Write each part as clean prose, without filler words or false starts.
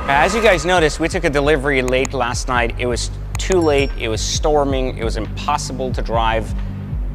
As you guys noticed, we took a delivery late last night. It was too late, it was storming, it was impossible to drive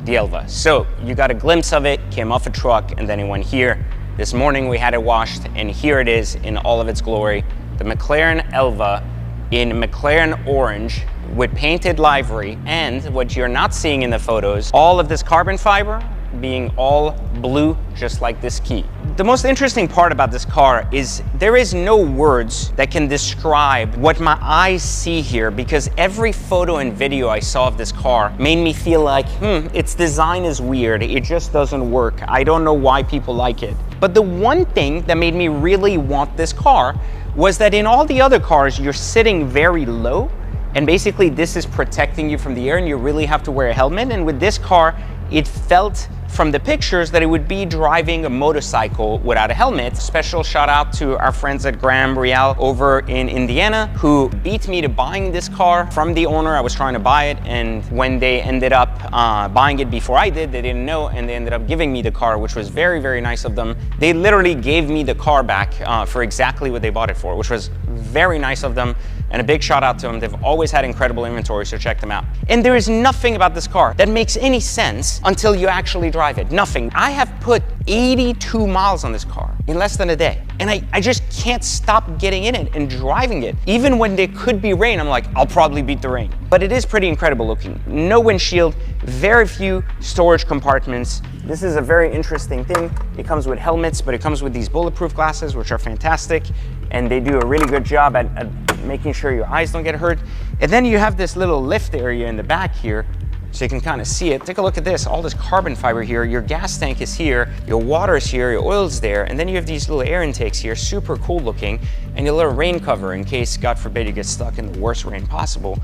the Elva. So you got a glimpse of it, came off a truck, and then it went here. This morning we had it washed, and here it is in all of its glory. The McLaren Elva in McLaren orange with painted livery, and what you're not seeing in the photos, all of this carbon fiber being all blue, just like this key. The most interesting part about this car is there is no words that can describe what my eyes see here, because every photo and video I saw of this car made me feel like, its design is weird, it just doesn't work. I don't know why people like it. But the one thing that made me really want this car was that in all the other cars, you're sitting very low, and basically this is protecting you from the air, and you really have to wear a helmet. And with this car, it felt from the pictures that it would be driving a motorcycle without a helmet. Special shout out to our friends at Graham Real over in Indiana, who beat me to buying this car from the owner. I was trying to buy it, and when they ended up buying it before I did, they didn't know, and they ended up giving me the car, which was very, very nice of them. They literally gave me the car back for exactly what they bought it for, which was very nice of them. And a big shout out to them. They've always had incredible inventory, so check them out. And there is nothing about this car that makes any sense until you actually drive it. Nothing. I have put 82 miles on this car in less than a day. And I just can't stop getting in it and driving it. Even when there could be rain, I'm like, I'll probably beat the rain. But it is pretty incredible looking. No windshield, very few storage compartments. This is a very interesting thing. It comes with helmets, but it comes with these bulletproof glasses, which are fantastic. And they do a really good job at making sure your eyes don't get hurt. And then you have this little lift area in the back here, so you can kind of see it. Take a look at this, all this carbon fiber here. Your gas tank is here, your water is here, your oil's there, and then you have these little air intakes here, super cool looking, and your little rain cover in case, God forbid, you get stuck in the worst rain possible.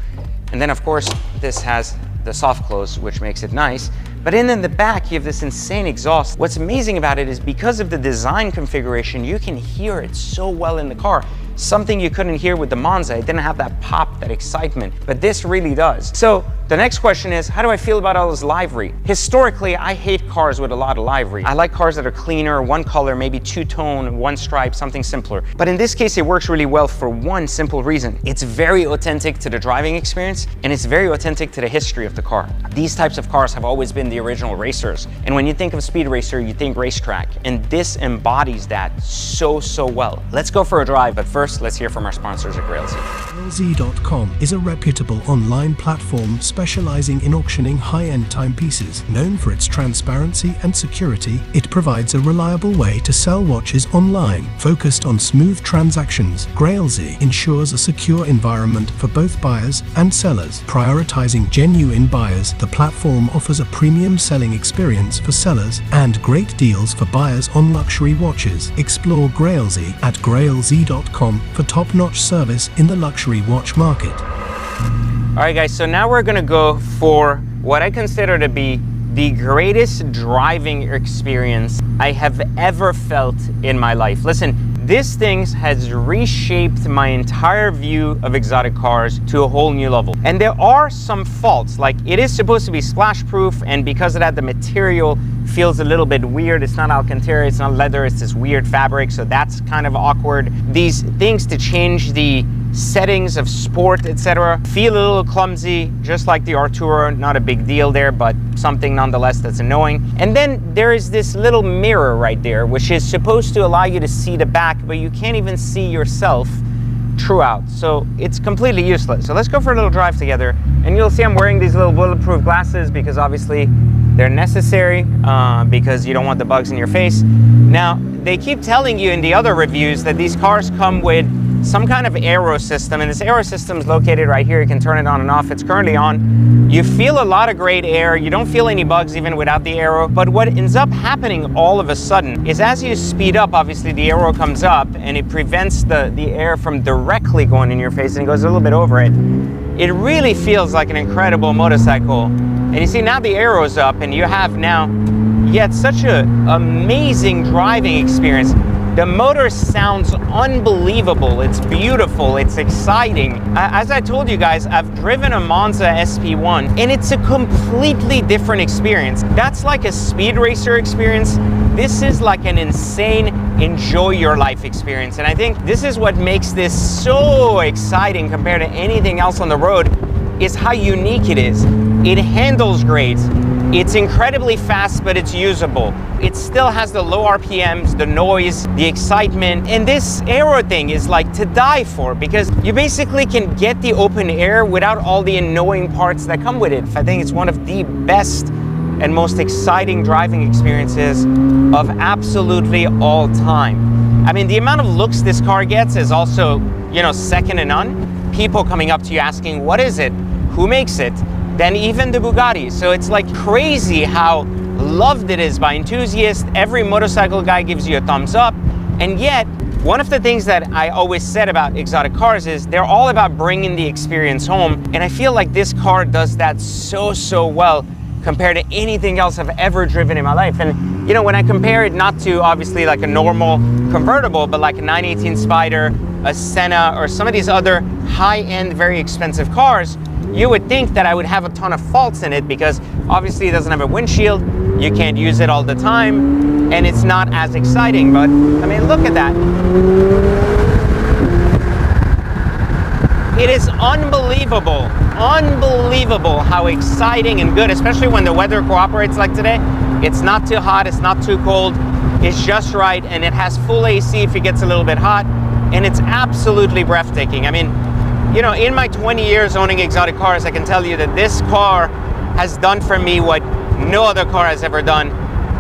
And then of course, this has the soft close, which makes it nice. But in the back, you have this insane exhaust. What's amazing about it is because of the design configuration, you can hear it so well in the car. Something you couldn't hear with the Monza. It didn't have that pop, that excitement, but this really does. So the next question is, how do I feel about all this livery? Historically, I hate cars with a lot of livery. I like cars that are cleaner, one color, maybe two-tone, one stripe, something simpler. But in this case, it works really well for one simple reason. It's very authentic to the driving experience, and it's very authentic to the history of the car. These types of cars have always been the original racers. And when you think of speed racer, you think racetrack, and this embodies that so well. Let's go for a drive, but first, let's hear from our sponsors at Grailzy. Grailzy.com is a reputable online platform specializing in auctioning high-end timepieces. Known for its transparency and security, it provides a reliable way to sell watches online. Focused on smooth transactions, Grailzy ensures a secure environment for both buyers and sellers. Prioritizing genuine buyers, the platform offers a premium selling experience for sellers and great deals for buyers on luxury watches. Explore Grailzy at Grailzy.com for top-notch service in the luxury watch market. All right, guys, so now we're gonna go for what I consider to be the greatest driving experience I have ever felt in my life. Listen, this thing has reshaped my entire view of exotic cars to a whole new level. And there are some faults, like it is supposed to be splash proof, and because of that, the material feels a little bit weird. It's not Alcantara, it's not leather, it's this weird fabric, so that's kind of awkward. These things to change the settings of sport, etc., feel a little clumsy, just like the Arturo. Not a big deal there, but something nonetheless that's annoying. And then there is this little mirror right there, which is supposed to allow you to see the back, but you can't even see yourself throughout, so it's completely useless. So let's go for a little drive together, and you'll see I'm wearing these little bulletproof glasses because obviously they're necessary because you don't want the bugs in your face. Now, they keep telling you in the other reviews that these cars come with some kind of aero system, and this aero system is located right here. You can turn it on and off. It's currently on. You feel a lot of great air. You don't feel any bugs even without the aero. But what ends up happening all of a sudden is as you speed up, obviously the aero comes up and it prevents the air from directly going in your face, and it goes a little bit over it. It really feels like an incredible motorcycle. And you see now the aero's up, and you have now yet such an amazing driving experience. The motor sounds unbelievable. It's beautiful. It's exciting. As I told you guys, I've driven a Monza SP1, and it's a completely different experience. That's like a speed racer experience. This is like an insane enjoy your life experience. And I think this is what makes this so exciting compared to anything else on the road, is how unique it is. It handles great. It's incredibly fast, but it's usable. It still has the low RPMs, the noise, the excitement. And this aero thing is like to die for, because you basically can get the open air without all the annoying parts that come with it. I think it's one of the best and most exciting driving experiences of absolutely all time. I mean, the amount of looks this car gets is also, you know, second to none. People coming up to you asking, what is it? Who makes it? Then even the Bugatti. So it's like crazy how loved it is by enthusiasts. Every motorcycle guy gives you a thumbs up. And yet, one of the things that I always said about exotic cars is they're all about bringing the experience home. And I feel like this car does that so well compared to anything else I've ever driven in my life. And you know, when I compare it not to obviously like a normal convertible, but like a 918 Spider, a Senna, or some of these other high-end, very expensive cars, you would think that I would have a ton of faults in it, because obviously it doesn't have a windshield, you can't use it all the time, and it's not as exciting. But I mean, look at that. It is unbelievable how exciting and good, especially when the weather cooperates like today. It's not too hot, it's not too cold, it's just right, and it has full AC if it gets a little bit hot, and it's absolutely breathtaking. I mean, you know, in my 20 years owning exotic cars, I can tell you that this car has done for me what no other car has ever done.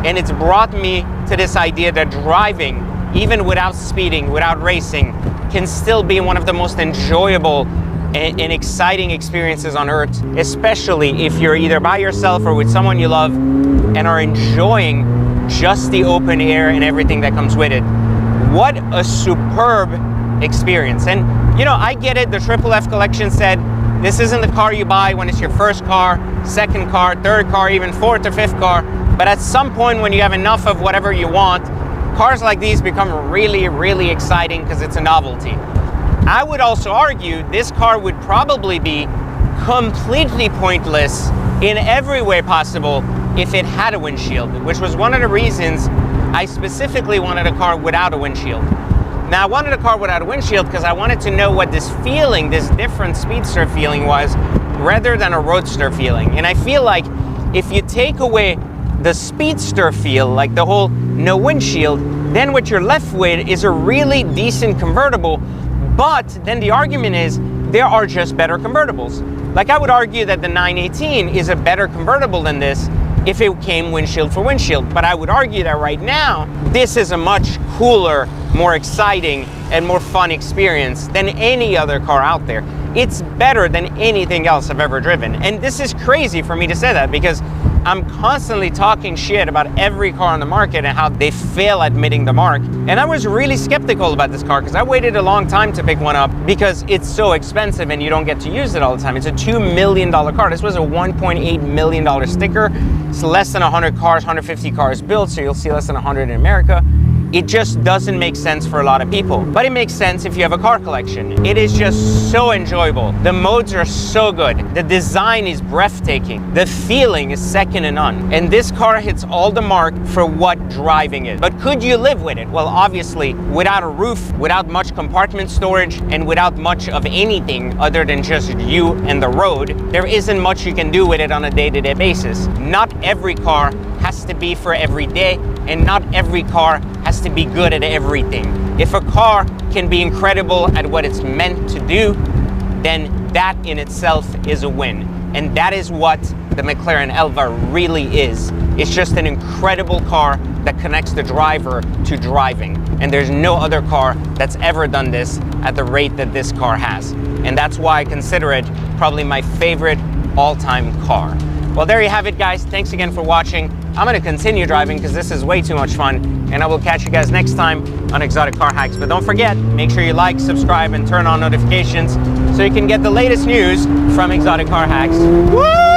And it's brought me to this idea that driving, even without speeding, without racing, can still be one of the most enjoyable and exciting experiences on earth, especially if you're either by yourself or with someone you love and are enjoying just the open air and everything that comes with it. What a superb experience. And you know, I get it. The Triple F collection said this isn't the car you buy when it's your first car, second car, third car, even fourth or fifth car. But at some point when you have enough of whatever you want, cars like these become really exciting because it's a novelty. I would also argue this car would probably be completely pointless in every way possible if it had a windshield, which was one of the reasons I specifically wanted a car without a windshield. Now, I wanted a car without a windshield because I wanted to know what this feeling, this different speedster feeling was, rather than a roadster feeling. And I feel like if you take away the speedster feel, like the whole no windshield, then what you're left with is a really decent convertible. But then the argument is there are just better convertibles. Like, I would argue that the 918 is a better convertible than this if it came windshield for windshield. But I would argue that right now, this is a much cooler, more exciting, and more fun experience than any other car out there. It's better than anything else I've ever driven. And this is crazy for me to say that, because I'm constantly talking shit about every car on the market and how they fail at meeting the mark. And I was really skeptical about this car because I waited a long time to pick one up because it's so expensive and you don't get to use it all the time. It's a $2 million car. This was a $1.8 million sticker. It's less than 100 cars, 150 cars built, so you'll see less than 100 in America. It just doesn't make sense for a lot of people. But it makes sense if you have a car collection. It is just so enjoyable. The modes are so good. The design is breathtaking. The feeling is second to none. And this car hits all the mark for what driving is. But could you live with it? Well, obviously, without a roof, without much compartment storage, and without much of anything other than just you and the road, there isn't much you can do with it on a day-to-day basis. Not every car has to be for every day, and not every car has to be good at everything. If a car can be incredible at what it's meant to do, then that in itself is a win. And that is what the McLaren Elva really is. It's just an incredible car that connects the driver to driving. And there's no other car that's ever done this at the rate that this car has. And that's why I consider it probably my favorite all-time car. Well, there you have it, guys. Thanks again for watching. I'm gonna continue driving because this is way too much fun, and I will catch you guys next time on Exotic Car Hacks. But don't forget, make sure you like, subscribe, and turn on notifications so you can get the latest news from Exotic Car Hacks. Woo!